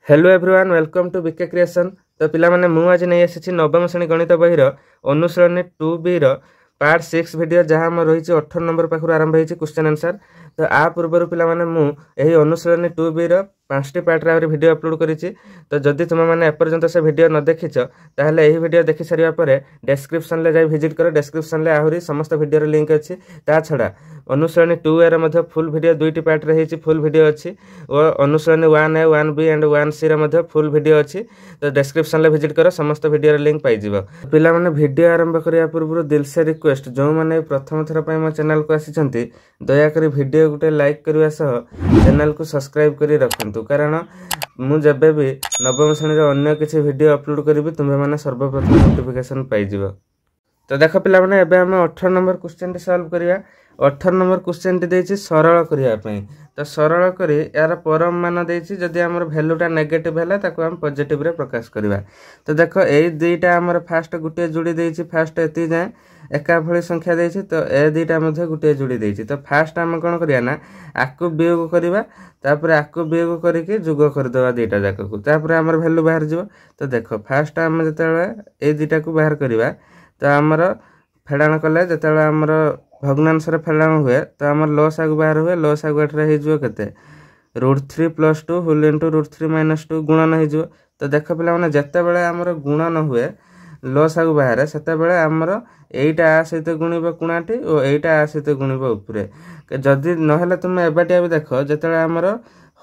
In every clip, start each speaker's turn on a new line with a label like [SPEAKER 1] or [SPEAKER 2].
[SPEAKER 1] Hello everyone welcome to BK creation. तो पिला माने मु आज नहीं आसी नवम श्रेणी गणित बही अनुसरणी 2B पार्ट 6 वीडियो जहाँ आम रही 18 नंबर पाखु आरंभ होती क्वेश्चन आंसर। तो आ पूर्व पिला माने मु एही अनुसरणी 2B 5टी पार्ट रे वीडियो अपलोड करिछि। तो जदि तुम माने एपर्यंत से वीडियो न देखिछ ताहले एही वीडियो देखि सारिया परे डिस्क्रिप्शन ले जाई विजिट करो। डिस्क्रिप्शन ले आहुरी समस्त वीडियो रे लिंक अछि। ता छडा अनुसरणी 2A रे मध्ये फुल वीडियो दुईटी पार्ट रे हेछि फुल वीडियो अछि और अनुसरणी 1A 1B एंड 1C रे मध्ये फुल वीडियो अछि। तो डिस्क्रिप्शन ले विजिट करो समस्त वीडियो रे लिंक पाई जिवो। पिला माने वीडियो आरंभ करिया पूर्व दिल से रिक्वेस्ट जो माने प्रथम थर पय मो चैनल को आसीचंती दया करी वीडियो गुटे लाइक करबा सह चैनल को सब्सक्राइब करी रखंतु कारण मु जबे भी नवम श्रेणी रे अन्य किछि वीडियो अपलोड करबी तुमे माने सर्वप्रथम नोटिफिकेशन पाई जिवो। तो देख पिला माने एबे हम 18 नंबर क्वेश्चन टी सॉल्व करिया। 18 नंबर क्वेश्चन टी देछि सरल करिया पई। तो सरल करी यार परम मान देछि जदि हमर वैल्यूटा नेगेटिव हैला ताको हम पॉजिटिव रे प्रकाश करिवा। तो देखो एई दुईटा हमर फास्ट गुटे जोड़ी देछि फास्ट एति जाय एका भली संख्या देछि। तो ए दुईटा मध्ये गुटे जोड़ी देछि। तो फास्ट हम कोन करिया ना आकु वियोग करिवा तापर आकु वियोग करिके जोग कर देबा दुईटा जाक को तापर हमर वैल्यू बाहर जिवो। तो देखो फास्ट हम जतले ए दुईटा को बाहर करिवा तो आमर फेड़ाण कले जतले आमर भग्नांश रे फेड़ाण हुए तो आमर लॉस आगु बाहर हुए लॉस आगु एठरे हे जिवो केते √3 + 2 होल इनटू √3 - 2 गुणन हे जिवो। तो देख पिला माने जत्ते बेले आमर गुणन हुए लॉस आगु बाहर सेते बेले आमर एईटा आ सहित गुणिबो कुणाटी और एईटा आ सहित गुणिबो उपरे। जदि नहेले तुमे एबाटिया भी देखो जतले आमर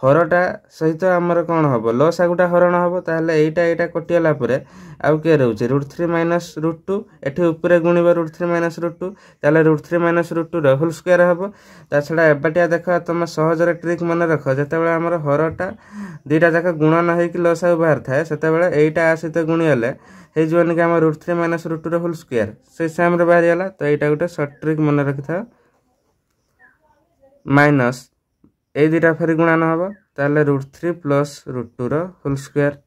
[SPEAKER 1] हरटा सहित आमर कोन हबो लॉस आगुटा हरण हबो ताहले एईटा कटियाला परे आउ के रहउची √3 - √2 एठी उपरे गुणिबो √3 - √2 ताहले √3 - √2 र होल स्क्वायर हबो। ता छडा एबाटिया देखो तुम सहज रे ट्रिक मन रखो जतेबेले आमर हरटा दुईटा जाक गुणन हेकि लॉस आगु बाहर थाए सेतेबेले एईटा आ सहित गुणियाले हे जोन कि आमर √3 - √2 र होल स्क्वायर से सेम रे बाहर याला। तो एईटा गुटे शॉर्ट ट्रिक मन रखिथा माइनस ए दुईटा फेरि गुणन हबो ताहले √3 + √2 र होल स्क्वायर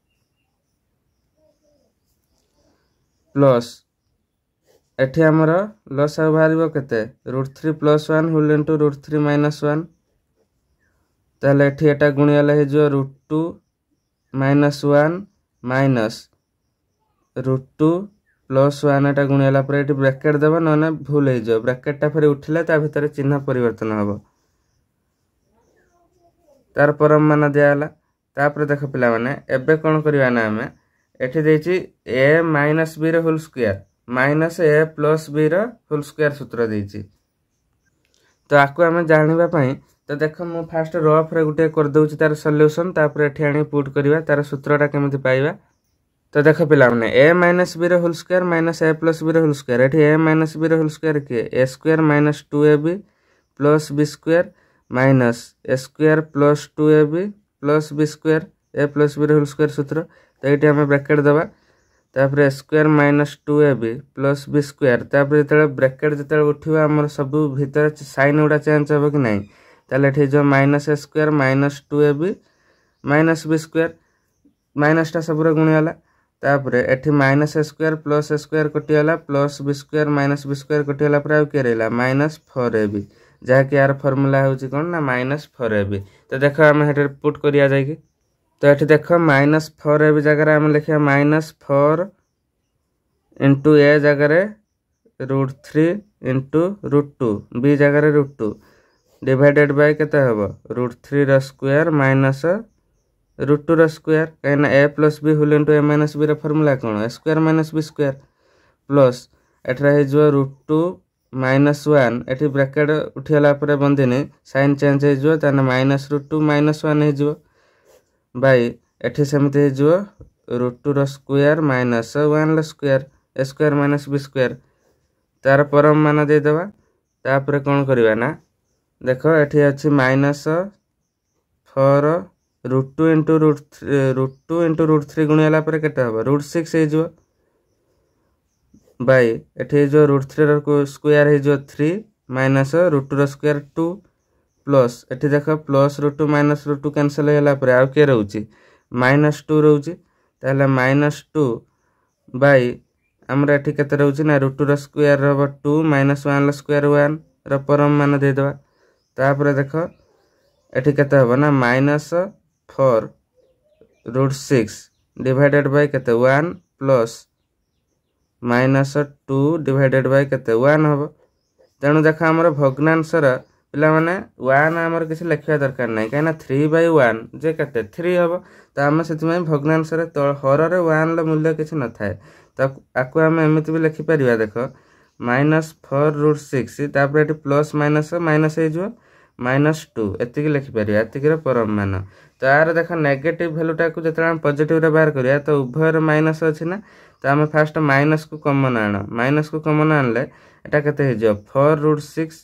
[SPEAKER 1] प्लस एठी हमर लॉस आ बाहरिबो केते √3 + 1 होल इनटू √3 - 1 ताहले एठी एटा गुणियाले हे जो √2 - 1 माइनस √2 + 1 एटा गुणियाला पर एठी ब्रैकेट देबो नने भूल हे जो ब्रैकेटटा फेरि उठिले ता भितर चिन्ह परिवर्तन हबो तार परम मान दिया हला। तापर देख पिला माने एबे कोन करिवा ना हमें एठी देछि a - b र whole square minus a + b र होल स्क्वायर सूत्र देछि। तो आकु हमें जानिबा पई तो देखो मु फास्ट रफ रे गुटे कर दउछि तार सॉल्यूशन तापर एठी आनी पुट करिवा तार सूत्रटा केमिति पाइबा। तो देखो पिला माने a - b र whole square minus a + b र होल स्क्वायर एठी a - b र होल स्क्वायर के a square - 2ab + b square minus a square + 2ab + b square a + b र होल स्क्वायर सूत्र। तो एठी हमें ब्रैकेट दबा तापर a square - 2ab + b square तापर जतले ब्रैकेट जतले उठिबा हमर सब भीतर साइन उडा चेंज होबो कि नाही ताले एठी जो -a square - 2ab - b square minus टा सब रे गुणियाला तापर एठी -a स्क्वायर + a स्क्वायर कटियाला + b स्क्वायर - b स्क्वायर कटियाला पर आ के रहला -4ab जहा कि यार फार्मूला होची कोन ना -4ab। तो देखो हम हेटर पुट करिया जाय कि तो एठी देखो -4ab जगह रे हम लिखिया -4 इनटू a जगह रे √3 इनटू √2 b जगह रे √2 डिवाइडेड बाय केते हबो √3 र स्क्वायर माइनस √2 र स्क्वायर काइना a + b whole into a - b र फार्मूला कोन a square - b square plus एठरा हे जो √2 - 1 एठी ब्रैकेट उठियाला परे बंदिनी साइन चेंज हे जो ताने -√2 - 1 हे जो बाय एठी समिति हे जो √2 र स्क्वायर माइनस 1 र square a square - b square तार परम मान दे देबा। तापर कोन करिवा ना देखो एठी अछि -4 √2 इनटू √3 गुणियाला पर केते हबो √6 हे जो बाय एठी जो √3 र स्क्वायर हे जो 3 माइनस √2 र स्क्वायर 2 प्लस एठी देखो प्लस √2 - √2 कैंसिल होला पर आ के रहउची -2 रहउची ताले -2 बाय हमरा एठी केते रहउची ना √2 र स्क्वायर रहबो 2 - 1 र स्क्वायर 1 र परम मान दे देबा। तापर देखो एठी केते हबो ना -4 √6 डिवाइडेड बाय केते 1 प्लस -2 डिवाइडेड बाय केते 1 हबो। तेणु देख आमर भग्नांशर पिला माने 1 आमर किसी लिखिया दरकार नहीं कहीं 3/1 जे केते 3 हबो। तो आम से भग्नांशर हर 1 मूल्य किसी न थाए तो आपको आम एमती भी लिखिपर देख -4√6 तापर ये प्लस माइनस माइनस हो -2 एतिक लिखिपर एतिकर परम मान। तो यार देख नेगेटिव भैल्यूटा को जो पॉजिटिव बाहर करिया तो उभयर माइनस अच्छी ना तो आम फास्ट माइनस को कमन आण माइनस को कमन आणले एटा केते हो 4√6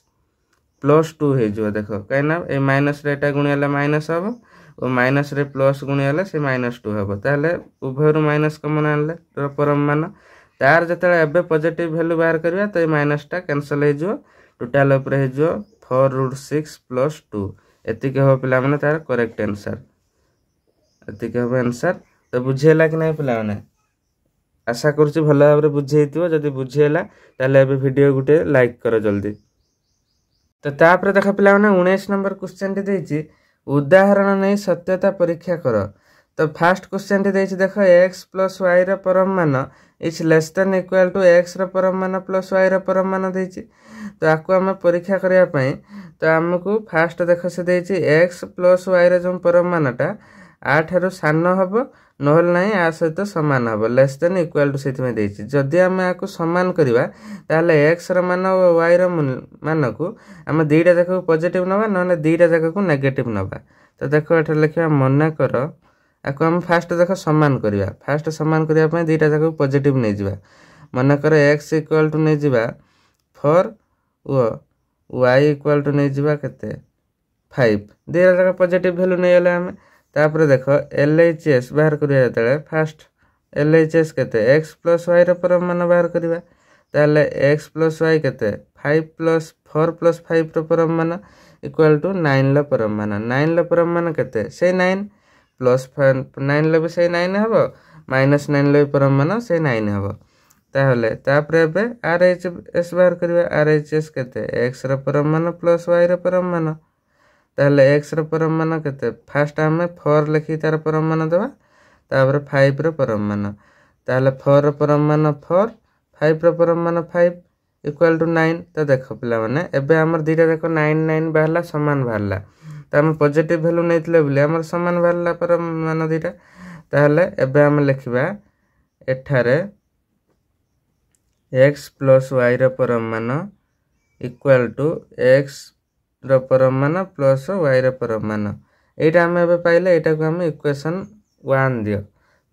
[SPEAKER 1] + 2 हो देख कहीं माइनस रे गुणियाले माइनस हम और माइनस रे प्लस गुणियाले से -2 हम ताहले उभयर माइनस कमन आणले परम मान। तार जो एबे पॉजिटिव वैल्यू बाहर करिया तो ये माइनसटा कैंसल हो टोटाल उपर हो 4√6 + 2 एतिक हम पिला माने तार करेक्ट आंसर एतिक हम आंसर। तो बुझेला कि नहीं पिला माने आशा करूँ भल भाव में बुझेइथिबो जदि बुझेला ताले एबे वीडियो गुटे लाइक कर जल्दी। तो तापर देख पिला माने 19 नंबर क्वेश्चन टी देछि उदाहरण नहीं सत्यता परीक्षा कर। तो फास्ट क्वेश्चन टी देछि देख x + y ର परम मान is less than equal to x ର परम मान प्लस y ର परम मान देछि। तो आपको आम परीक्षा करया पई तो हमको फास्ट देख से देछि x + y ର जो परम मानटा 8 ରୁ सान हबो नहल नहीं आ सहित समान हम लेस देन इक्वल टू से जदि आम आपको समान करवा ताहले x ର मान और y ର मान को आम दुईटा जाक पॉजिटिव नवा ना दुईटा जाक को नेगेटिव नवा। तो देख ये लिखा मन कर आपको आम फास्ट देख समान करवा फास्ट समान करने दुईटा जाक पॉजिटिव नहीं जावा मन कर x इक्वल टू नहीं जावा 4 और y इक्वल टू नहीं जावा केते 5 दुईटा जाक पॉजिटिव वैल्यू नहीं गले आम। तापर देख LHS बाहर करिया जतले फास्ट LHS केते x + y ର परम मान बाहर करिवा ताले x + y केते 5 + 4 + 5 ର परम मान इक्वल टू 9 ల परम मान 9 ల परम मान केते से 9 प्लस 9 ల भी से 9 हबो -9 ల परम मान से 9 हबो। ताहले तापर एबे RHS बाहर करिवा RHS केते x ର परम मान प्लस y ର परम मान ताहले x ର परम मान केते फास्ट आमे 4 लिखि तार परम मान देबा तापर 5 ର परम मान ताहले 4 ର परम मान 4 5 ର परम मान 5 इक्वल टू 9। तो देख पिला माने एबे हमर दुईटा जाक 9 9 बाहरला समान बाहरला तो हम पॉजिटिव वैल्यू नैथिले बोले हमर समान बाहरला परम मान दुईटा। ताहले एबे हम लिखिबा एठारे x + y ର परम मान इक्वल टू x ର परम मान प्लस y ର परम मान एटा हम एबे पाइले एटा को हम इक्वेशन 1 दियो।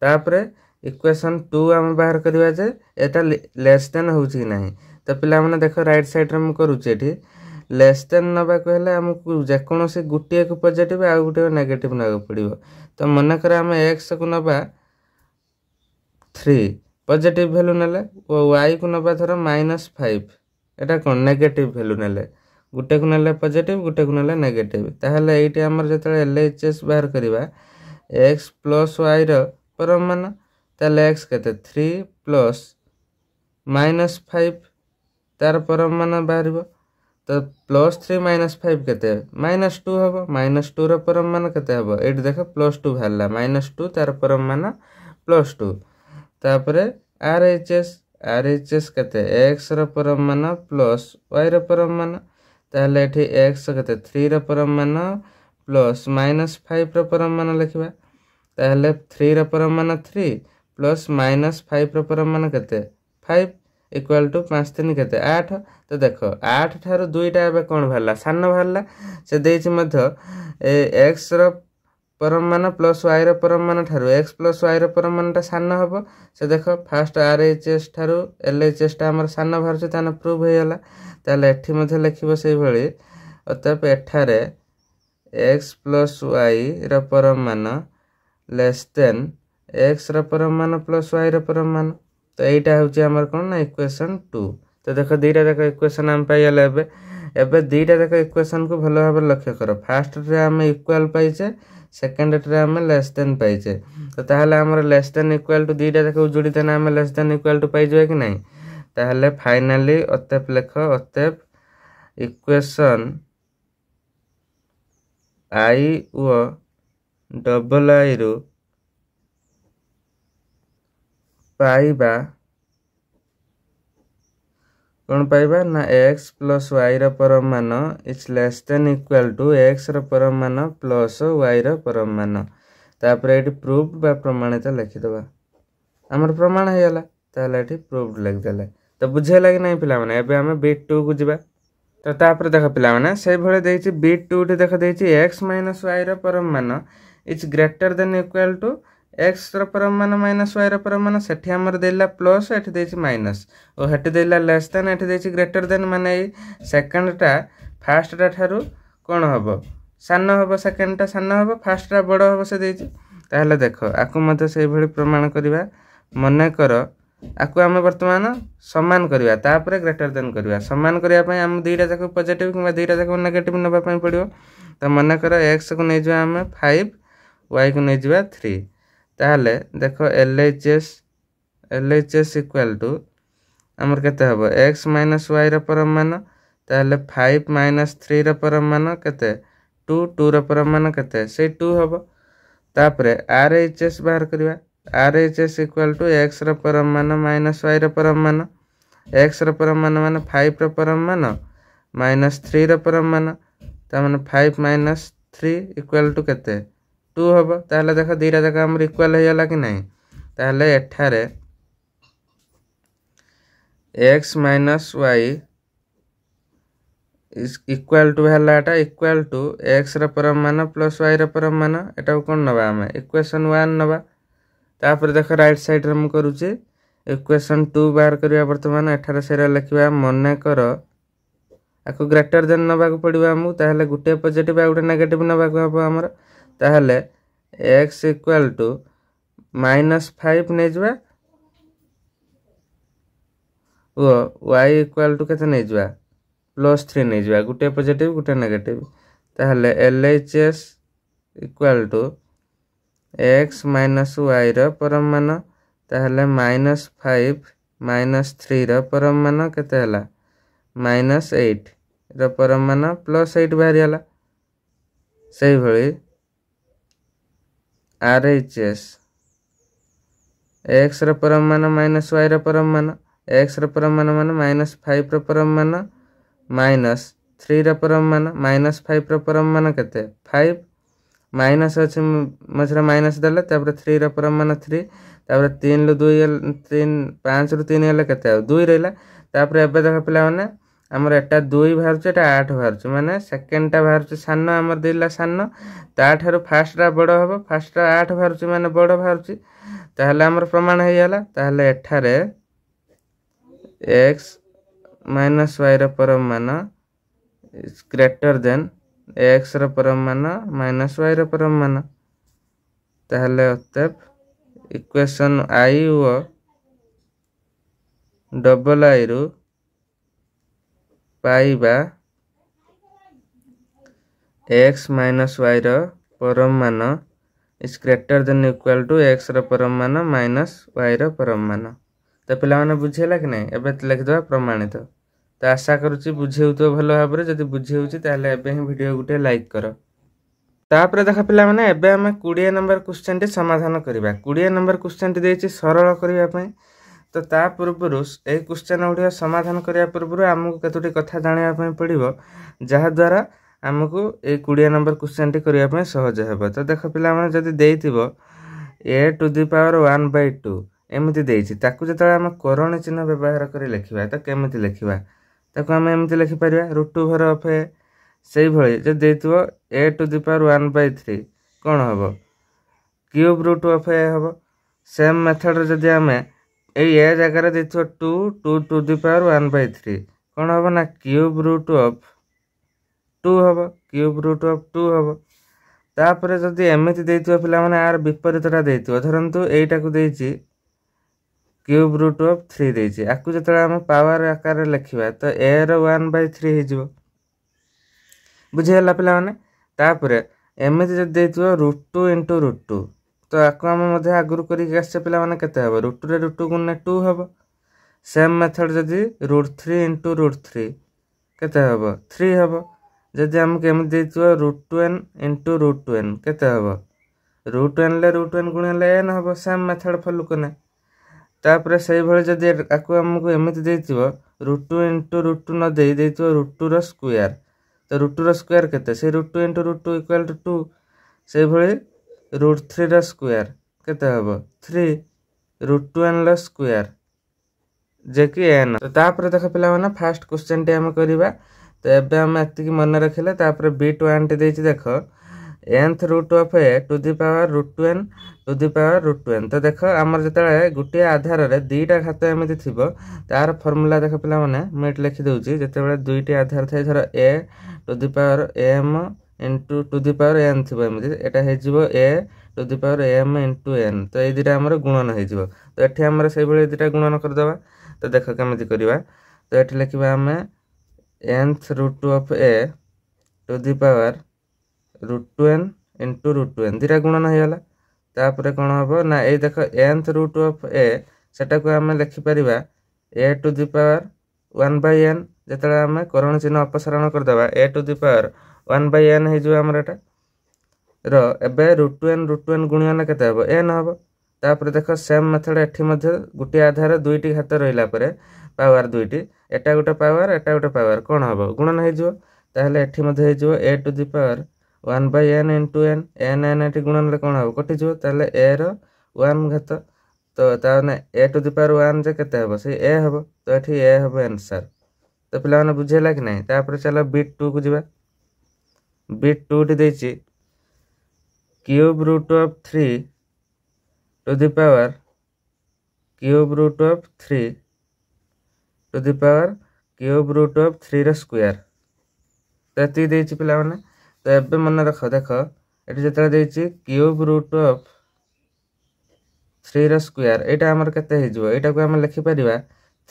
[SPEAKER 1] तापर इक्वेशन 2 हम बाहर करवा जे एटा लेस देन होउची नाही। तो पिला माने देखो राइट साइड रे हम करूचे एठी लेस देन नबा कहले हमकु जे कोनोसी गुटिए को पॉजिटिव आ गुटिए नेगेटिव नबा पड़िबो। तो मन करे हम x को नबा 3 पॉजिटिव वैल्यू नेले और y को नबा धर -5 एटा कोन नेगेटिव वैल्यू नेले गुटे को नेले पॉजिटिव गुटे को नेले नेगेटिव। ताहले एठी हमर जतले LHS बाहर करबा x + y ର परम मान ताले x केते 3 + -5 तार परम मान बाहरिबो। तो +3 - 5 केते -2 हबो -2 ର परम मान केते हबो एठी देख +2 बाहरला -2 तार परम मान +2। तापर RHS केते x ର परम मान प्लस y ର परम मान ताहले एठी x केते 3 ର परम मान प्लस -5 ର परम मान लिखिबा ताहले 3 ର परम मान 3 प्लस -5 ର परम मान केते 5 इक्वल टू 5 3 केते 8। तो देख 8 ठारू दुईटा एबे कोन भरला सान भरला से देछि मध्य x ର परम मान प्लस y ର परम मान ठारू x + y ର परम मानटा सान हबो से देख फास्ट RHS ठारू LHS टा हमर सान भरछ ताने प्रूव हो गेला। ताले एठी मध्य लिखिबो सेही भली अतः एठारे x + y ର परम मान लेस देन x ର परम मान प्लस y ର परम मान। तो एटा होची हमर कोन ना इक्वेशन 2। तो देखो दुईटा जाक इक्वेशन हम पाई गेले एबे दुईटा जाक इक्वेशन को भलो भाबे लक्ष्य करो फास्ट रे हम इक्वल पाइचे सेकंड रे हम लेस देन पाइचे। तो ताहले हमर लेस देन इक्वल टू दुईटा जाक जोड़ी देना हम लेस देन इक्वल टू पाइ जवे कि नहीं। ताहले फाइनली अतएव लेख अतएव इक्वेशन I व डबल I रु पाइबा कौन पाइबा ना x प्लस y रो परम मान is less than equal to x रो परम मान प्लस y रो परम मान तापर एटी प्रूव्ड बा प्रमाणित लिखिदबा हमर प्रमाण हे गला ताले एटी प्रूव्ड लिख देले तो बुझेला कि नहीं पिला माने एबे हम बिट 2 को जिबा तो तापर देख पिला माने से भले देछि बिट 2 टी देख देछि x - y रो परम मान is greater than equal to x रो परम मान माइनस y रो परम मान सेठी हमर देला प्लस एठी देछि माइनस और हेठी देला लेस देन एठी देछि ग्रेटर देन माने सेकंड टा फर्स्ट टा थारु कोन हबो सानो हबो सेकंड टा सानो हबो फर्स्ट टा बडो हबो से देछि ताहले देखो आकु मते सेही भली प्रमाण करबा मने करो आकु हम वर्तमान समान करबा तापर ग्रेटर देन करबा समान करबा पय हम दुईटा जाक पॉजिटिव किबा दुईटा जाक नेगेटिव नबा पय पड़ियो तो मने करो x को नै जवा हम 5 y को नै जवा 3 ताहले देखो LHS इक्वल टू हमर केते हबो x - y रो परम मान ताहले 5 - 3 रो परम मान केते 2 2 रो परम मान केते से 2 हबो तापरे RHS बाहर करबा RHS इक्वल टू x रो परम मान माइनस y रो परम मान x रो परम मान माने 5 रो परम मान माइनस 3 रो परम मान ता माने 5 - 3 इक्वल टू केते 2 हबो ताहले देखो दीटा जका हमर इक्वल हे जाला कि नहीं ताहले एठारे x - y is equal to हलाटा इक्वल टू x रो परम मान प्लस y रो परम मान एटा कोन नबा हम इक्वेशन 1 नबा तापर देखो राइट साइड रे हम करूचे इक्वेशन 2 बाहर करिया वर्तमान एठारे सेरा लिखिबा मने करो आको ग्रेटर देन नबा को पड़िबा हम ताहले गुटे पॉजिटिव आ गुटे नेगेटिव नबा को हबो हमर ताहले x इक्वल टू -5 नै जबा ओ y इक्वल टू केते नै जबा +3 नै जबा गुटे पॉजिटिव गुटे नेगेटिव ताहले LHS equal to x - y रो परम मान ताहले -5 - 3 रो परम मान केते हला -8 रो परम मान +8 बाहर हला सही भली RHS x रो परम मान माइनस y रो परम मान x रो परम मान माने -5 रो परम मान -3 रो परम मान -5 रो परम मान केते 5 माइनस अछि मझरा माइनस देले तापर 3 रो परम मान 3 तापर 3 लो 2 3 5 रो 3 हला केते 2 रहला तापर एबे देख पिला माने हमर एटा 2 बाहर छ एटा 8 बाहर छ माने सेकंड टा बाहर छ सानो हमर देला सानो ता थारो फर्स्ट टा बडो हबो फर्स्ट टा 8 बाहर छ माने बडो बाहर छ ताहले हमर प्रमाण हे जाला ताहले एठारे x - y रो परम मान इज ग्रेटर देन x रो परम मान -y रो परम मान ताहले अतएव इक्वेशन i ओ डबल i रो पाइबा x - y रो परम मान is greater than equal to x रो परम मान -y रो परम मान तो पिला माने बुझेला कि नहीं एबे लिख दबा प्रमाणित तो आशा करूची बुझेउ तो भलो भाबरे जदी बुझेउची ताले एबे ही वीडियो गुटे लाइक करो तापर देख पिला माने एबे हम 20 नंबर क्वेश्चन टी समाधान करबा 20 नंबर क्वेश्चन टी देछि सरल करबा पई तो ता पूर्वरु ए क्वेश्चन ओडिया समाधान करबा पूर्वरु हमकु केतोटी कथा जानिया पई पड़िबो जहा द्वारा हमकु ए 20 नंबर क्वेश्चन टी करबा पई सहज हेबो तो देख पिला माने जदी देइतिबो a टू द पावर 1/2 एमिति देछि ताकु जतरा हम करण चिन्ह व्यवहार करी लिखिबा तो केमिति लिखिबा ताकु हम एमिति लिखि परिबा √2 सेही भଳି जे देइतिबो a टू द पावर 1/3 कोन हबो क्यूब √2 हबो सेम मेथड रे जदी हमें ए जगह रे देइतिबो 2 2 टू द पावर 1/3 कोन हबो ना क्यूब √2 हबो क्यूब √2 हबो तापरे जदी एमिति देइतिबो पिला माने आर विपरीतटा देइतिबो धरंतु एटा को देइछि क्यूब √3 देइछि आकु जतरा हम पावर आकार रे लिखिबा तो a रो 1/3 हे जिवो बुझेला पिला माने तापरे एमिति जदी देइतिबो √2 * √2 तो आकु हम मध्ये आगुरु करी गससे पिला माने केते हबो √2 रे √2 गुणने 2 हबो सेम मेथड जदी √3 * √3 केते हबो 3 हबो जदी हम केमिति देइतिबो √2n * √2n केते हबो √n ले √n गुणले n हबो सेम मेथड फॉलो कने तापर से जदि आमको एमती देथिबो √2 इंटू √2 न दे देथिबो √2 रो स्क्वायर तो √2 रो स्क्वायर केते से √2 इंटू √2 इक्वल टू 2 से √3 रो स्क्वायर केते हबो 3 √2n रो स्क्वायर जे कि n तो तापर देख पिला माने फर्स्ट क्वेश्चन टी हम करबा तो एबे हम एतिकी मन रखिले तापर b1 टी देछि देखो nth root of a to the power √2n to the power √2n तो देख हमर जतले गुटे आधार रे दुईटा घात एमिति थिबो तार फार्मूला देख पिला माने मैं एट लिखि दउची जतेबेले दुईटी आधार थाए धर a to the power m into to the power n थिबो एमिति एटा हे जिवो a to the power m into n तो ए दुईटा हमर गुणन हे जिवो तो एठी हमर सेइ बेले दुईटा गुणन कर दबा तो देख केमिति करबा तो एठी लिखिबा हमें nth root of a to the power √2n into √2n दुईटा गुणन हो गला तापर कौन हम ना ये देख nth रूट ऑफ a सेटा को आम लिखिपर a to the power 1/n जिते आम करण चिन्ह अपसारण करदे a to the power 1/n होमर एबे √2n गुणन केते हम n हम तापर देख सेम मेथड एठी मध्य गुटी आधार दुईटी घात रहिला परे पावर दुईटी एटा गोटे पावर कौन हम गुणन हो ताहले एठी मध्य हो a to the power 1/n into n एटी गुणन कौन हम कटिज ताहले a रो 1 घात तो ताने a टू द पावर 1 जे केते हम से a हम तो एठी a हम आंसर तो पिला माने बुझेला कि नहीं तापर चलो बिट 2 को जिबा बिट 2 टी देछि cube root of 3 to the power cube root of 3 to the power cube root of 3 रो स्क्वायर तो एति देछि पिला माने तो एबे मन रख देख एटी जतरा देछि क्यूब रूट ऑफ 3 रो स्क्वायर एटा हमर केते हे जिवो एटा को हम लिखि परिबा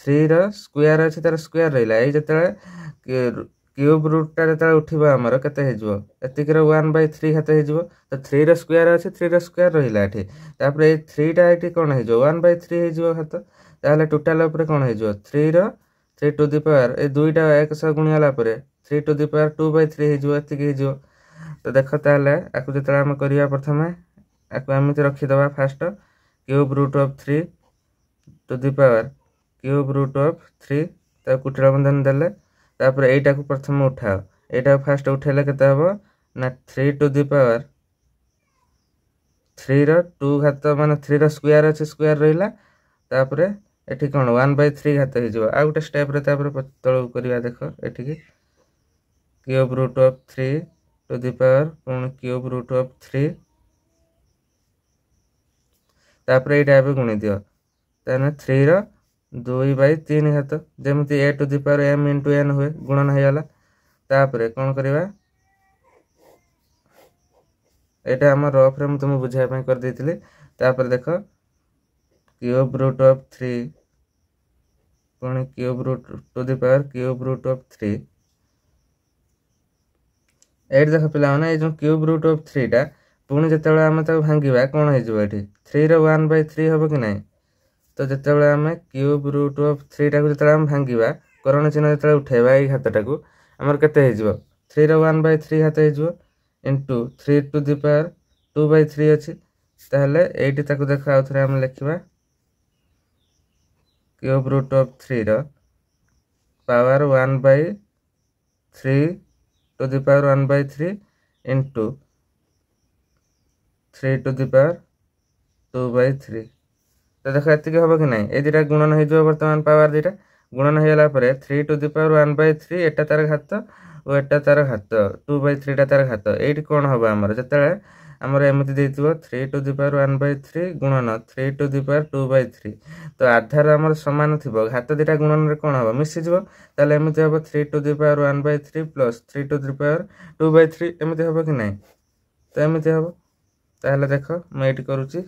[SPEAKER 1] 3 रो स्क्वायर अछि तार स्क्वायर रहिला ए जतरा क्यूब रूट ता जतरा उठिबा हमर केते हे जिवो एतिक रो 1/3 हाते हे जिवो तो 3 रो स्क्वायर अछि 3 रो स्क्वायर रहिला एठी तापर ए 3 टा एठी कोन हे जिवो 1/3 हे जिवो हात ताले टोटल ऊपर कोन हे जिवो 3 टू द पावर ए दुईटा एक सह गुणियाला परे 3 टू द पावर 2/3 हे जिवो एतिक हे जिवो तो देख ताले आकु जतरा हम करिया प्रथमे आकु एमिति रखि दबा first cube root of 3 to the power cube root of 3 ता कुटरा बंधन देले तापर एटा को प्रथम उठाओ एटा फर्स्ट उठेले केते हबो ना 3 टू द पावर 3 रो 2 घात माने 3 रो स्क्वायर अछि स्क्वायर रहिला तापर एठी कोन 1/3 घात हे जिवो आ गुटे स्टेप रे तापर तळ करिया देखो एठी की cube root of 3 to the power कोन क्यूब रूट ऑफ 3 तापर एटा बे गुणी दियो ताने 3 रो 2/3 घात जेमति a to the power m into n हुए गुणन हो गला तापर कोन करबा एटा हमर रफ रे तुम बुझाय पय कर देतिले तापर देखो क्यूब रूट ऑफ 3 कोन cube root to the power cube root of 3 एट देखो पिला माने ए जो क्यूब रूट ऑफ 3 टा पुणी जतेबेले हम ता भांगीबा कोन हे जिवो एठी 3 रो 1/3 हबो कि नहीं तो जतेबेले हम क्यूब रूट ऑफ 3 टा को जतेबेले हम भांगीबा करण चिन्ह जतेबेले उठेबा ए घातटा को हमर केते हे जिवो 3 रो 1/3 घात हे जिवो इनटू 3 टू द पावर 2/3 अछि ताहले एठी ताको देखा आउथरे हम लिखिबा क्यूब रूट ऑफ 3 रो power 1/3 to the power 1/3 into 3 to the power 2/3 तो देखो एतिक हबो कि नहीं ए दिटा गुणन हो जो वर्तमान पावर दिटा गुणन हो गला परे 3 टू द पावर 1/3 एटा तार घात और एटा तार घात 2/3 टा तार घात एठी कोन हबो हमर जतेले हमर एमिति देतिबो 3 टू द पावर 1/3 गुणन 3 टू द पावर 2/3 तो आधार हमर समान थिबो घात दिटा गुणन रे कोन हबो मिसि जिवो ताले एमिति हबो 3 to the power 1/3 plus 3 to the power 2/3 एमिति हबो कि नहीं तो एमिति हबो ताहले देखो मैं एटी करूची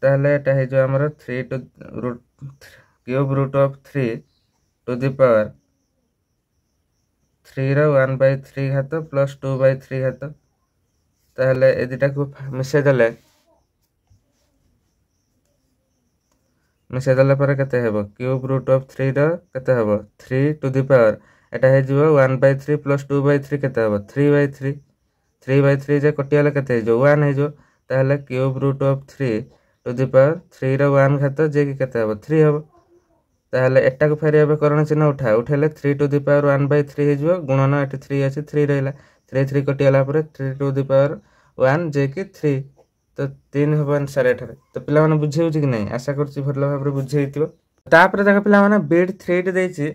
[SPEAKER 1] ताहले एटा हे जो हमर 3 to root cube root of 3 to the power 3 रो 1/3 घात प्लस 2/3 घात ताहले ए दिटा को मिसे दले पर केते हेबो क्यूब रूट ऑफ 3 रो केते हेबो 3 टू द पावर एटा हे जिवो 1/3 प्लस 2/3 केते हेबो 3/3 जे कटियाले केते हे जो 1 हे जो ताहले cube root of 3 to the power 3 रो 1 घात जे कि केते हबो 3 हबो ताहले एटा को फेरि एबे करण चिन्ह उठेले 3 टू दी पावर 1/3 हे जिवो गुणन एटी 3 अछि 3 रहला 3 कटि गला पर 3 टू दी पावर 1 जे कि 3 तो 3 हबो आंसर एठारे तो पिला माने बुझे होछि कि नै आशा करछि भरला भाबरे बुझे हितिबो तापर देखो पिला माने बिट 3 देछि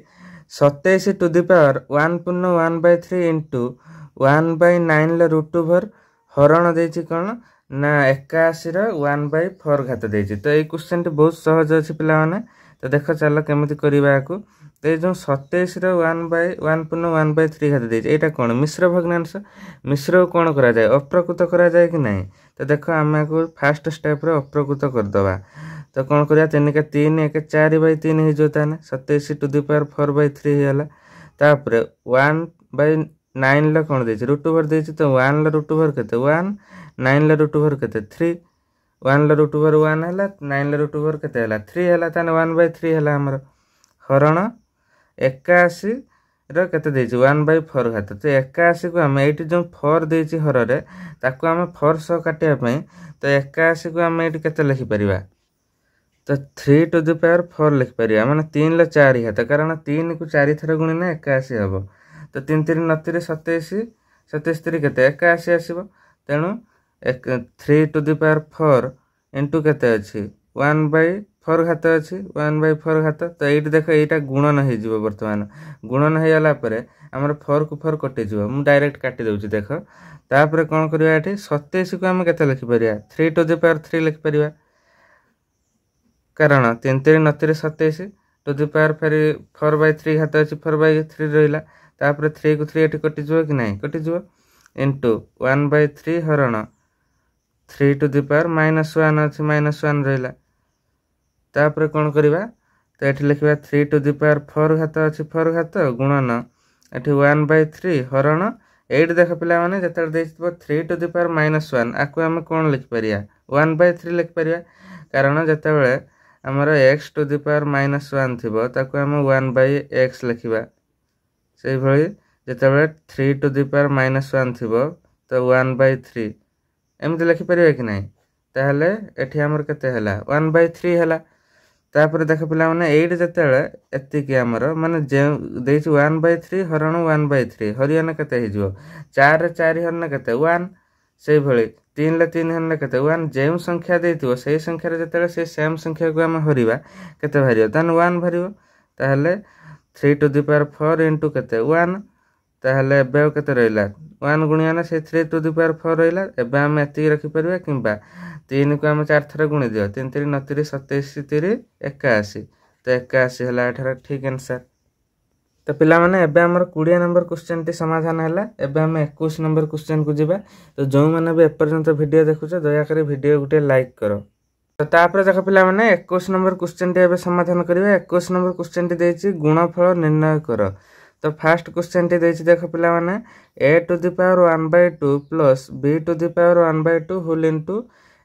[SPEAKER 1] 27 टू दी पावर 1 पूर्ण 1/3 इनटू 1/9 ल रूट ओवर हरण देछि कोन ना 81 रो 1/4 घात देछि तो ए क्वेश्चन टी बहुत सहज अछि पिला माने तो देख चल केमिति करबा को तो ये जो 27 रो 1/1 पूर्ण 1/3 घात देछि एटा कोन मिश्र भग्नांश मिश्र कोन करा जाय अप्रकृत करा जाय कि नै तो देखो हम को फर्स्ट स्टेप रे अप्रकृत कर दबा तो कोन करिया 3 के 3 1 4/3 हे जोता ने 27 टू दी पावर 4/3 हेला तापर 1/9 ल कोन देछि रूट ओवर देछि तो 1 ल रूट ओवर केते 1 9 ल रूट ओवर केते 3 1 ल रूट ओवर 1 हैला 9 ल रूट ओवर केते हैला 3 हैला ताने 1/3 हैला हमर हरण 81 रो केते देछि 1/4 घात तो 81 को हम एठी जो 4 देछि हर रे ताको हम 4 सो काटिया पई तो 81 को हम एठी केते लिखि परिबा तो 3 टू द पावर 4 लिखि परिबा माने 3 ल 4 घात कारण 3 को 4 थरा गुणिले 81 हबो तो 3 3 29 27 27 3 केते 81 आसीबो तेनु 3 टू द पावर 4 इनटू केते अछि 1/4 घात अछि 1/4 घात तो एठी देखो एटा गुणन हे जिवो वर्तमान गुणन हे जाला परे हमर 4 को 4 कटि जिवो मु डायरेक्ट काटि दउछि देखो तापर कोन करिया एठी 27 को हम केते लिखि परिया 3 टू द पावर 3 लिखि परिया कारण 3 3 29 27 टू द पावर फेरि 4/3 घात अछि 4/3 रहिला तापर 3 को 3 एठी कटि जिवो कि नै कटि जिवो इनटू 1/3 हरण 3 टू द पावर -1 अछि -1 रहिला तापर कोन करिवा तो एठी लिखिबा 3 टू द पावर 4 घात अछि 4 घात गुणन एठी 1/3 हरण एठी देख पिला माने जतल देइतबो 3 टू द पावर -1 आकु हम कोन लिखि परिया 1/3 लिखि परिया कारण जतबेले हमर x टू द पावर -1 थिबो ताकु हम 1/x लिखिबा सेहि भଳି जतबेले 3 टू द पावर -1 थिबो तो 1/3 एमति लिखि परिबा कि नै ताहले एठी हमर केते हला 1/3 हला तापर देख पिला माने 8 जतबेले एति के हमर माने जे देछि 1/3 हरण 1/3 हरियन केते हे जिवो 4 रे 4 हरण केते 1 सेहि भଳି 3 ले 3 हरण केते 1 जेउ संख्या देतिबो सेहि संख्या रे जतबेले से सेम संख्या को हम हरिबा केते भारियो तन 1 भारियो ताहले 3 टू द पावर 4 इनटू केते 1 ताहले एबे केते रहला 1 गुणिया ना से 3 टू द पावर 4 रहला एबे हम एति रखि परबा किंबा 3 को हम 4 थरा गुणि दियो 3 3 29 27 3 81 तो 81 हला एठारा ठीक आंसर तो पिला माने एबे हमर 20 नंबर क्वेश्चन टी समाधान हला एबे हम 21 नंबर क्वेश्चन को जिबा तो जो माने बे एपर्यंत वीडियो देखुछ दया करे वीडियो गुटे लाइक करो तो तापर देख पिला माने 21 नंबर क्वेश्चन टी एबे समाधान करिवे 21 नंबर क्वेश्चन टी देछि गुणफल निर्णय करो तो फर्स्ट क्वेश्चन टी देछि देख पिला माने a to the power 1/2 plus b to the power 1/2 whole into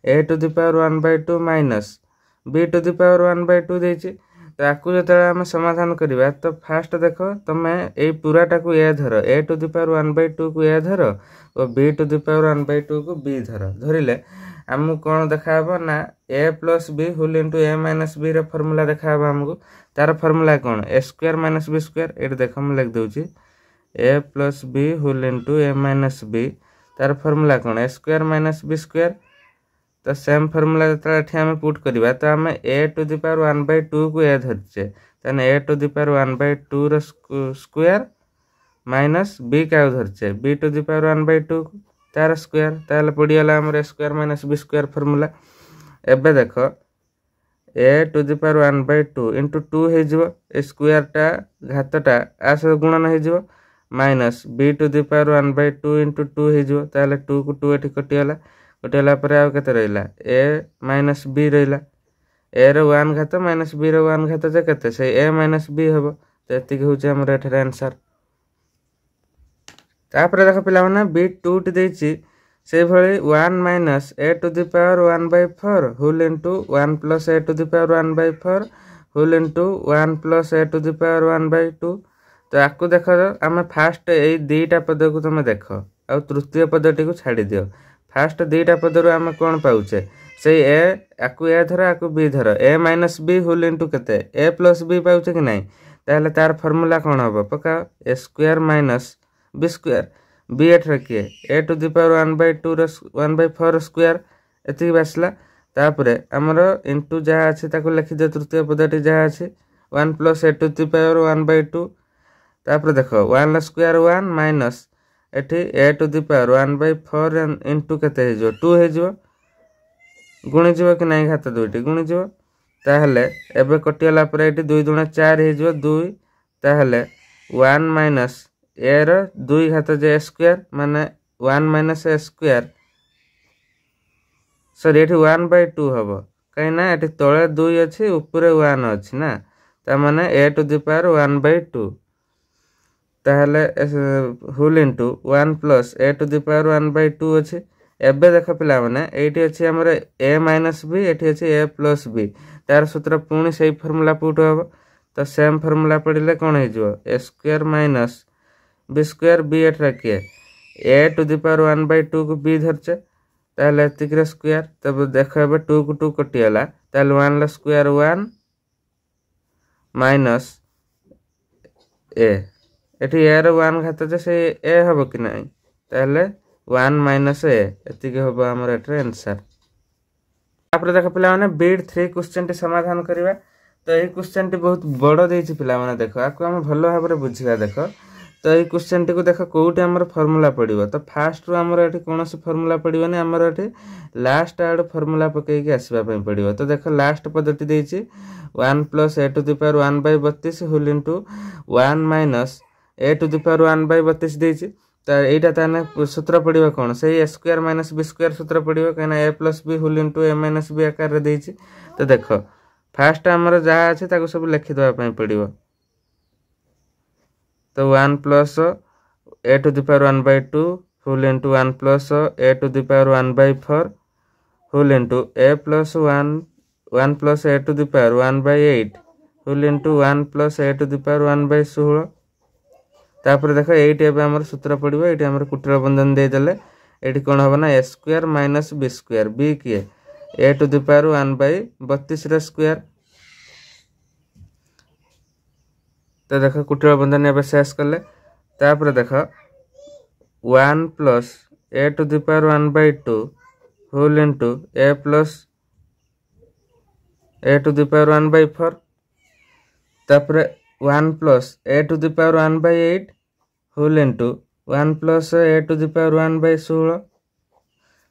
[SPEAKER 1] a to the power 1/2 minus b to the power 1/2 देछि तो आकु जतरा हम समाधान करिवा तो फर्स्ट देखो तमे ए पूराटा को a धरो a टू द पावर 1/2 को a धरो और b टू द पावर 1/2 को b धरो धरिले हमु कोन देखाबो ना a + b whole into a - b रे फार्मूला देखाबो हमको तार फार्मूला कोन a स्क्वायर - b स्क्वायर एट देखो हम लिख दोछि a + b whole into a - b तार फार्मूला कोन a स्क्वायर - b स्क्वायर तो सेम फार्मूला जतरा एठी हम पुट करबा तो हम a टू द पावर 1/2 को a धरछे तने a टू द पावर 1/2 रो स्क्वायर माइनस b का धरछे b टू द पावर 1/2 तार स्क्वायर ताले पडियाला हमर स्क्वायर - b स्क्वायर फार्मूला एबे देखो a to the power 1/2 into 2 हे जिवो ए स्क्वायर टा घातटा आस गुणन हे जिवो minus b to the power 1/2 into 2 हे जिवो ताले 2 को 2 एठी कटियाला कटियाला परे आ केते रहला a - b रहला a रो 1 घात माइनस b रो 1 घात जे केते से a - b हबो तो एति के होचे हमर एठरे आंसर तापर देखो पिला माने b 2 टी देछि से भଳି 1 minus a to the power 1/4 whole into 1 plus a to the power 1/4 whole into 1 plus a to the power 1/2 तो आकु देखो हम फास्ट ए दीटा पद को तुम देखो आ तृतीय पदटी को छाड़ी दियो फास्ट दीटा पद रो हम कोन पाउचे से ए आकु ए धर आकु बी धर ए माइनस बी होल इंटू केते ए प्लस बी पाउछे कि नहीं ताहले तार फॉर्मूला कोन हबो पका a square minus b square b एठर किए ए टू द पावर 1/2 रो 1/4 स्क्वायर एति बसला तापरे हमर इनटू जहा अछि ताको लिखि दे तृतीय पदटी जहा अछि 1 plus a to the power 1/2 तापरे देखो 1 स्क्वायर 1 माइनस एठी a to the power 1/4 into केते हे जो 2 हे जो गुणी जीव कि नहीं घात दुईटी गुणी जीव ताहले एबे कटियाला पर एटी 2 दुना 4 हे जो 2 ताहले 1 माइनस ए रो 2 घात जे स्क्वायर माने 1 माइनस ए स्क्वायर सॉरी एटी 1/2 हबो कहीं ना एटी तळे 2 अछि ऊपरे 1 अछि ना ता माने ए टू द पावर 1/2 ताहले whole into 1 plus a to the power 1/2 अछि एबे देख पिला माने एठी अछि हमर a माइनस b एठी अछि a प्लस b तार सूत्र पुणी सही फार्मूला पुट हो तो सेम फार्मूला पड़िले कोन हे जो a square minus b square b eight रखिए a टू द पावर 1/2 को b धरचे ताले एतिकरे स्क्वायर तब देखो एबे 2 को 2 कटियाला ताले 1 ल स्क्वायर 1 माइनस a एठी a रो 1 घात जे से a हबो कि नहीं ताले 1 माइनस ए एति के होबा हमर एटरे आंसर आपरे देख पिला माने बीड 3 क्वेश्चन टी समाधान करिवा तो ए क्वेश्चन टी बहुत बड़ देछि पिला माने देखो आको हम भलो भाबरे बुझिबा देखो तो ए क्वेश्चन टी को देखो कोउटे हमर फार्मूला पडिबो तो फास्ट रो हमर एठी कोनोसी फार्मूला पडिबो नै हमर एठी लास्ट आड फार्मूला पकई के आसीबा पई पडिबो तो देखो लास्ट पद्धति देछि 1 plus a to the power 1/32 whole into 1 minus a to the power 1/32 देछि तो एटा ताने सूत्र पड़िबो कोन से a square minus b square सूत्र पड़िबो कना a plus b whole into a minus b आकार रे देछि तो देखो फास्ट हमर जहा अछि ताको सब लिखि दवा पई पड़िबो तो 1 plus a to the power 1/2 whole into 1 plus a to the power 1/4 whole into a plus 1 plus a to the power 1/8 whole into 1 plus a to the power 1/16 तापर देखो एटी एबे हमर सूत्र पड़िबो एटी हमर कुटिल बंधन दे देले एटी कोन होबो ना a square minus b square b किए a टू द पावर 1/32 रे स्क्वायर तो देखो कुटिल बंधन एबे शेष करले तापर देखो 1 plus a to the power 1/2 whole into a plus a to the power 1/4 तापर 1 plus a to the power 1/8 whole into 1 plus a to the power 1/16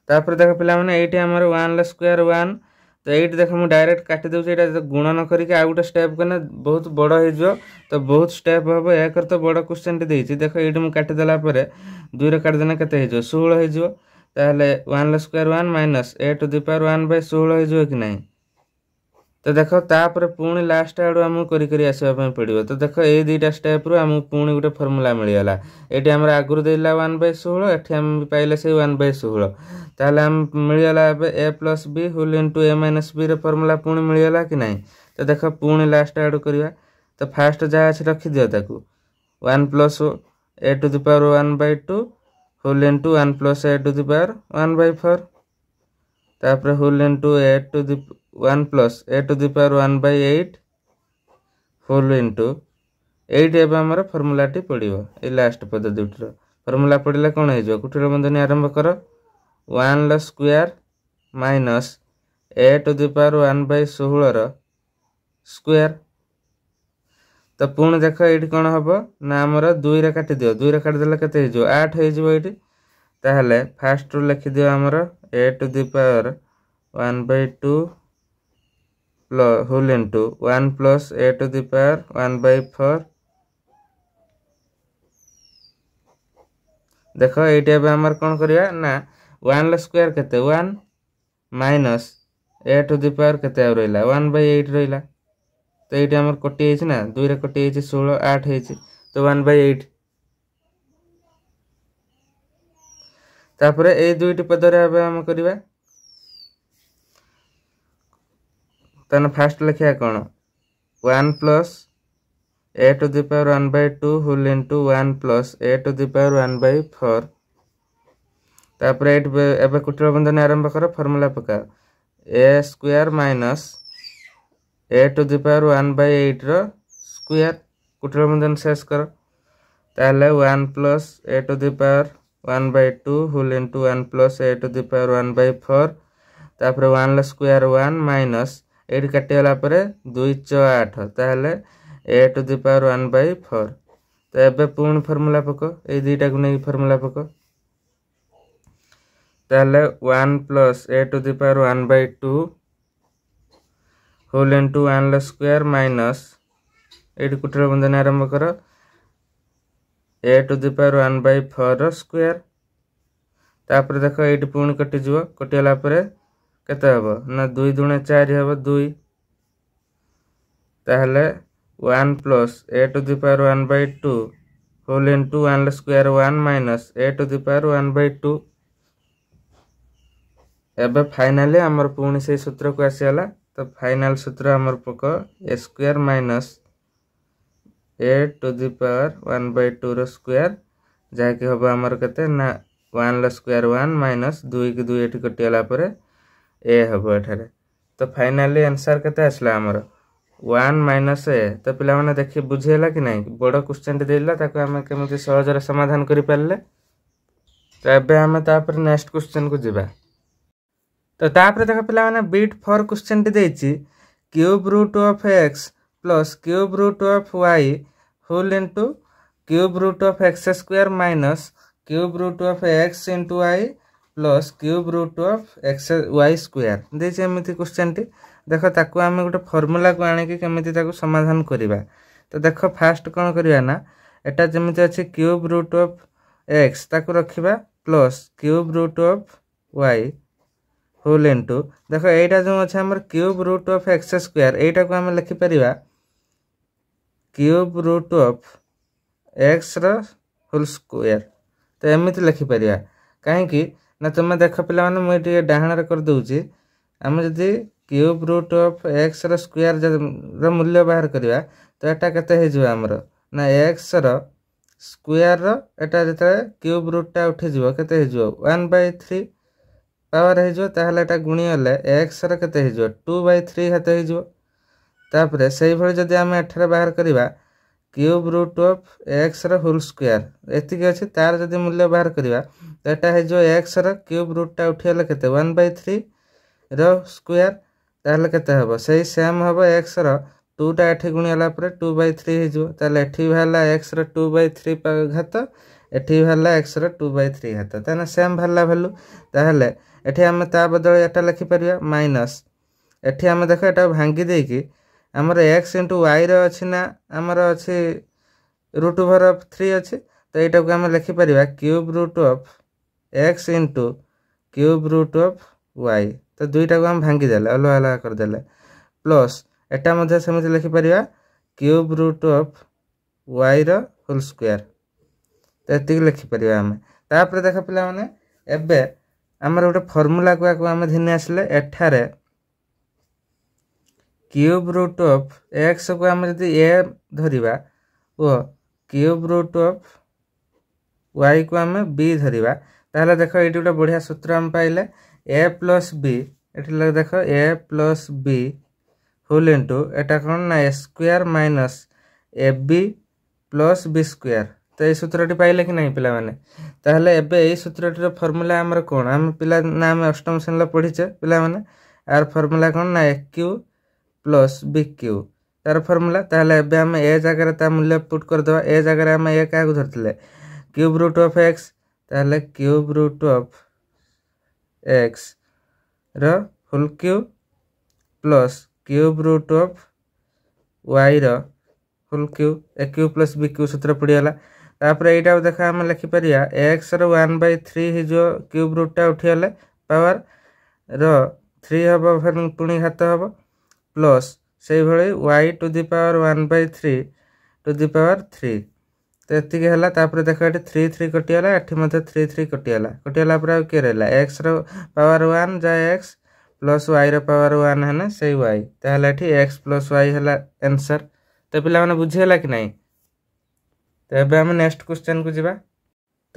[SPEAKER 1] तापर देखो पिला माने एटी हमर 1 ल स्क्वायर 1 तो एटी देखो मु डायरेक्ट काटि दउ एटा गुणन करी के आ गुटा स्टेप कने बहुत बड़ हे जो तो बहुत स्टेप हबो एकर तो बड़ क्वेश्चन टी देछि देखो एटी मु काटि देला परे 2 रे काट देना कते हे जो 16 हे जो ताले 1 ल square 1 minus a to the power 1/16 हे जो कि नहीं तो देखो तापर पुणी लास्ट आडू आम करी आसवा पड़ो तो देखो ये दुईटा स्टेप रु आम पुणी गोटे फर्मूला मिलगला ये आम आगुरी देला 1/16 एटी आम पाइले से 1/16 ताहले आम मिलगला ए प्लस बी होल इनटू ए माइनस बी फर्मूला पुणी मिलगला कि नहीं तो देखो पुणी लास्ट आडू करवा तो फास्ट जहाँ अच्छे रखी दियो ताकू 1 plus a to the power 1/2 whole into 1 plus a to the power 1/4 तापर whole into a to the 1 plus a to the power 1/8 whole into 8 एबे हमर फार्मूला टी पड़िबो ए लास्ट पद दुटर फार्मूला पड़िले कोन हे जो कुटिल बंधनी आरंभ करो 1 ल square minus a to the power 1/16 रो स्क्वायर तो पुणी देखो एठी कोन हबो ना हमर 2 रे काटि दियो 2 रे काटि देला कते हे जो 8 हे जो एठी ताहले फास्ट रो लिखि दियो हमर a to the power 1/2 whole into 1 plus a to the power 1/4 देखो एटी एबे हमर कोन करिया ना 1 ल स्क्वायर केते 1 minus a to the power केते आ रहला 1/8 रहला तो एटी हमर कटि हेछि ना 2 रे कटि हेछि 16 8 हेछि तो 1/8 तापरे ए दुईटी पद रे एबे हम करिवा तने फास्ट लिखिया कोन 1 plus a to the power 1/2 whole into 1 plus a to the power 1/4 तापर एबे कुटिल बंधन आरंभ करो फार्मूला पका a square minus a to the power 1/8 रो स्क्वायर कुटिल बंधन शेष कर ताहले 1 plus a to the power 1/2 whole into 1 plus a to the power 1/4 तापर 1 स्क्वायर 1 माइनस एट काटिगला परे 2 × 8 ताहले ए टू द पावर 1/4 तो एबे पूर्ण फार्मूला पको ए दुईटा को नहीं फार्मूला पको ताहले 1 plus a to the power 1/2 whole into 1 square minus एट कुटिल बंधन आरंभ कर a to the power 1/4 square तापर देख ये पुणी कटिज कटिगला केते हबो ना 2 × 2 = 4 हबो 2 ताहले 1 plus a to the power 1/2 whole into 1 square 1 minus a to the power 1/2 एबे फाइनली हमर पुणी से सूत्र को आसीला तो फाइनल सूत्र हमर पको a square minus a to the power 1/2 रो स्क्वायर जाके हबो हमर केते ना 1 स्क्वायर 1 माइनस 2 की 2 एठी कटिगला परे ए हबो एठारे तो फाइनली आंसर केते आसला हमर 1 माइनस ए तो पिला माने देखि बुझेला कि नहीं बड़ क्वेश्चन देला ताको हम केमिति सहज रे समाधान करि पाले तो एबे हम तापर नेक्स्ट क्वेश्चन को जिबा तो तापर देख पिला माने बीट फॉर क्वेश्चन देछि cube root of x plus cube root of y whole into cube root of x square minus cube root of x into y plus cube root of x y square देछि एमिति question T देख ताको आम गोटे formula को आने केमिति ताको समाधान करिबा तो देख फास्ट कोन करिया ना एटा जेमिति अछि क्यूब रूट ऑफ x ताको रखिबा plus cube root of y whole into देख एटा जो अछि हमर cube root of x square एटा को हम लिखि परिबा क्यूब रूट ऑफ x रो होल स्क्वायर तो एमिति लिखि परिबा काहे कि ना तुम देख पिला माने मु एटी डाहण रे कर दउची हम जदी क्यूब रूट ऑफ x रो स्क्वायर रो मूल्य बाहर करिया तो एटा केते हे जो हमर ना x रो स्क्वायर रो एटा जते क्यूब रूट टा उठे जिवो केते हे जो 1/3 पावर हे जो ताहले एटा गुणी हले x रो केते हे जो 2/3 हेते हे जो तापरे सेही भଳି जदी हम एठरे बाहर करिवा क्यूब रूट ऑफ x रो होल स्क्वायर एति के अछि तार जदी मूल्य बाहर करिवा तो एटा हे जो x रो क्यूब रूट टा उठियले केते 1/3 रो स्क्वायर ताहले केते हबो सेही सेम हबो x रो 2 टा एठी गुणी हला परे 2/3 हे जो ताहले एठी भाला x रो 2/3 घात एठी भाला x रो 2/3 घात ताने सेम भाला वैल्यू ताहले एठी हम ता बदल एटा लिखि परिया माइनस एठी हम देखो एटा भांगी देई कि हमर x * y रो अछि ना हमर अछि √3 अछि तो एटा को हम लिखि परिया cube root of x * cube root of y तो दुईटा को हम भांगी देले अलग अलग कर देले प्लस एटा मध्ये समिति लिखि परिया क्यूब रूट ऑफ y रो होल स्क्वायर तो एति लिखि परिया हम तापर देख पिला माने एबे हमर गोटे फार्मूला को हम धिने आसले एठारे क्यूब रूट ऑफ x को हम यदि a धरिबा ओ क्यूब रूट ऑफ y को हम b धरिबा ताहले देखो एटी गोटे बढ़िया सूत्र हम पाइले a + b एठी लग देखो a + b होल इनटू एटा कोन ना a square minus ab + b square तो ये सूत्रटी पाइले कि नहीं पिला माने ताहले एबे ए सूत्रटी रो फार्मूला हमर कोन हम पिला ना हम अष्टम श्रेणी पढिचे पिला माने आर फार्मूला कोन ना aq + bq तार फार्मूला ताहले एबे हम ए जगह रे ता मूल्य पुट कर दवा ए जगह रे हम ए का को धरतले क्यूब रूट ऑफ x ताहले क्यूब रूट ऑफ x रो whole cube plus cube root of y रो whole cube a cube + b cube सूत्र पडियाला तापर एटा देखा हम लिखि परिया x रो 1/3 हि जो क्यूब रूट टा उठियाले पावर रो 3 हबो फिर पुणी घात हबो प्लस सेही भଳି y to the power 1/3 to the power 3 तो एति के हला तापर देखा एटी 3 3 कटियाला एठी मध्ये 3 3 कटियाला पर के रहला x रो पावर 1 जा x प्लस y रो पावर 1 हने सेही y ताहले एठी x + y हला आंसर तो पिला माने बुझेला कि नहीं तो एबे हम नेक्स्ट क्वेश्चन को जिबा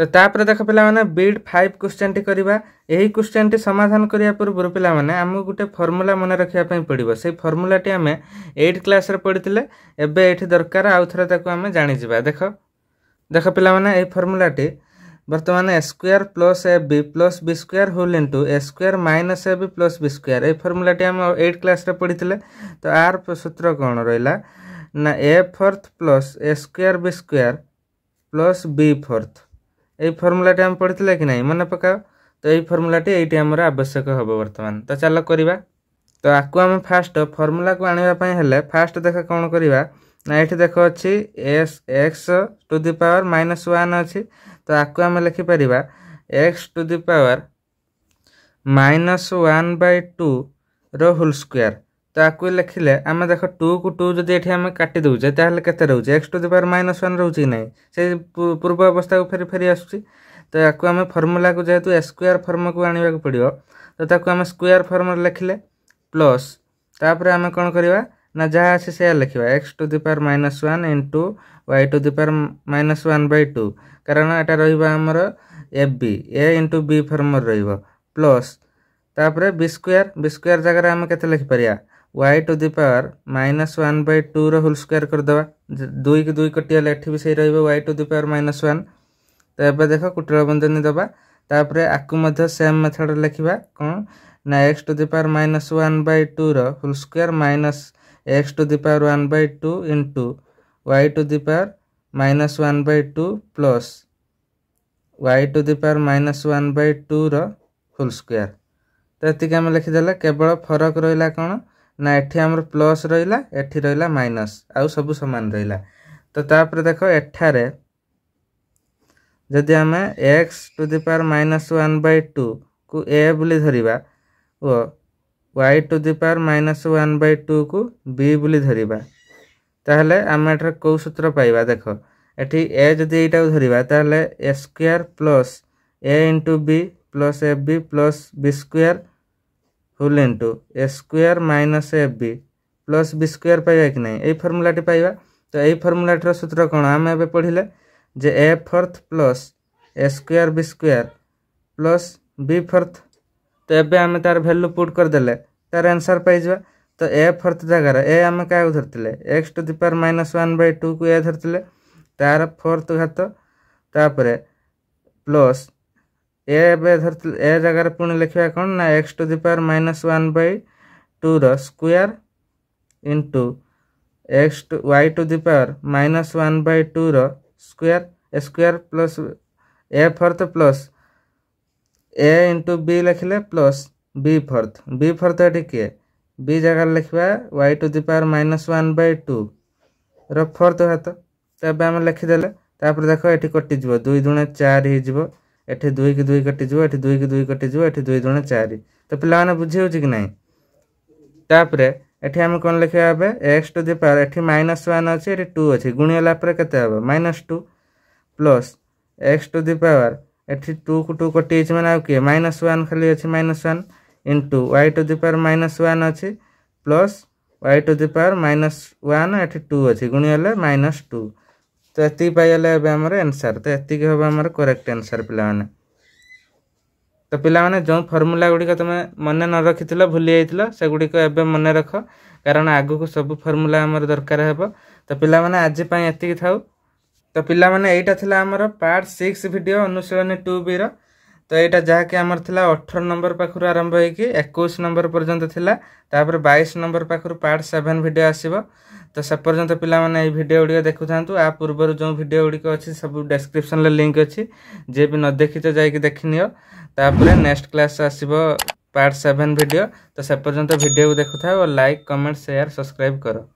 [SPEAKER 1] तो तापर देख पिला माने बीट 5 क्वेश्चन टी करबा। एही क्वेश्चन टी समाधान करिया पूर्व पिला माने हमहु गुटे फार्मूला मन रखिया पई पड़िबो। सेही फार्मूला टी हमें 8 क्लास रे पढितिले, एबे एठी दरकार आउ थरा ताको हमें जानि जिबा। देख पिला माने ए फार्मूला टी वर्तमान a square plus ab plus b square whole into a square minus ab plus b square. ए फार्मूला टी हम 8 क्लास रे पढितिले। तो आर सूत्र कोन रहला ना a fourth plus a square b square plus b fourth. A formula टी हम पढितिले कि नहीं मन पकाओ। तो ए फार्मूला टी एटी हमर आवश्यक हबो वर्तमान। तो चलो करिबा। तो आकु हम फास्ट फार्मूला को आनिबा पई हेले फास्ट देख कोन करिबा ना एठी देखो अछि x टू द पावर -1 अछि। तो आकु हम लिखि परिबा x टू द पावर -1/2 रो होल स्क्वायर। तो आकु लिखिले हम देखो 2 को 2 जदि एठी हम काटि दउजे ताहले केते रहउजे x टू द पावर -1 रहउछि नै से पूर्व अवस्था को फेरी आसुछि। तो आकु हम फार्मूला को जेतु स्क्वायर फॉर्म को आनिबा को पड़ियो। तो ताकु हम स्क्वायर फॉर्म लिखिले प्लस तापर हम कोन करबा ना जहा से से लिखिबा x to the power -1 into y to the power -1/2 कारण एटा रहिबा हमर ab a into b form रहिबो प्लस तापर b स्क्वायर जगह हम केते लिखि परिया y टू द पावर -1/2 रो होल स्क्वायर कर दबा। 2 के 2 कटिया एठी भी सही रहिबो y टू द पावर -1। तो एबे देखो कुटला बंधनी दबा। तापर आकु मध्य सेम मेथड लिखिबा कोन ना x टू द पावर -1/2 रो whole square minus x to the power 1/2 into y to the power -1/2 plus y to the power -1/2 रो होल स्क्वायर। तो एतिक हम लिखि देला। केवल फरक रहिला कोन ना एठी हमर प्लस रहिला एठी रहिला माइनस आउ सब समान रहिला। तो तापर देखो एठारे जदि हमें x टू द पावर -1/2 को a बोली धरिबा ओ y टू द पावर -1/2 को b बोली धरिबा ताहले हम एठर को सूत्र पाइबा। देखो एठी a जदि एटा धरिबा ताहले a square plus a into b plus ab plus b square whole into a square minus ab plus b square पाइबा कि नहीं ए फार्मूला टी पाइबा। तो ए फार्मूला टर सूत्र कोन हम एबे पढिले जे a fourth plus a square b square plus b fourth. तो एबे हम तार वैल्यू पुट कर देले तार आंसर पाइ जबा। तो a फोर्थ जगह रे a हम का धरतिले x टू द पावर -1/2 को a धरतिले तार फोर्थ घात तापरे प्लस a एबे धरतिले a जगह रे पुनी लिखिबा कोन ना x टू द पावर -1/2 रो square into x to y to the power -1/2 रो square square plus a fourth plus a into b लिखले प्लस b फोर्थ एठी के b जगह लिखबा y टू द पावर -1/2 रो फोर्थ घात। तबे हम लिखि देले तापर देखो एठी कटि जिवो 2 दुणे 4 ही जिवो एठी 2 के 2 कटि जिवो एठी 2 के 2 कटि जिवो एठी 2 दुणे 4। तो पिला माने बुझी होछि कि नहीं। तापर एठी हम कोन लिखबा बे x टू द पावर एठी -1 अछि एठी 2 अछि गुणियाला पर केते हबो -2 plus x to the power एठी 2 को 2 कटि छि माने के -1 खाली अछि -1 into y to the power -1 अछि plus y to the power -1 एठी 2 अछि गुणियाला -2। तो एति पाइले एबे हमर आंसर। तो एति के होबा हमर करेक्ट आंसर पिला माने। तो पिला माने जो फार्मूला गुडी का तमे मने न रखिथिलो भूली जाइथिलो से गुडी को एबे मने रखो कारण आगु को सब फार्मूला हमर दरकार हेबो। तो पिला माने आज पई एति की थाउ। तो पिला माने एटा थिला हमर पार्ट 6 वीडियो अनुसरणी 2b रो। तो एटा जहा के हमर थिला 18 नंबर पाखरु आरंभ होई कि 21 नंबर पर्यंत थिला तापर 22 नंबर पाखरु पार्ट 7 वीडियो आसीबो। तो सब पर्यंत पिला माने ए वीडियो वीडियो देखु थांतु। आ पूर्वरु जो वीडियो वीडियो अछि सब डिस्क्रिप्शन ले लिंक अछि जे भी न देखि त जाई कि देखिनियो। तापर नेक्स्ट क्लास आसीबो पार्ट 7 वीडियो। तो सब पर्यंत वीडियो देखु थाओ और लाइक कमेंट शेयर सब्सक्राइब करो।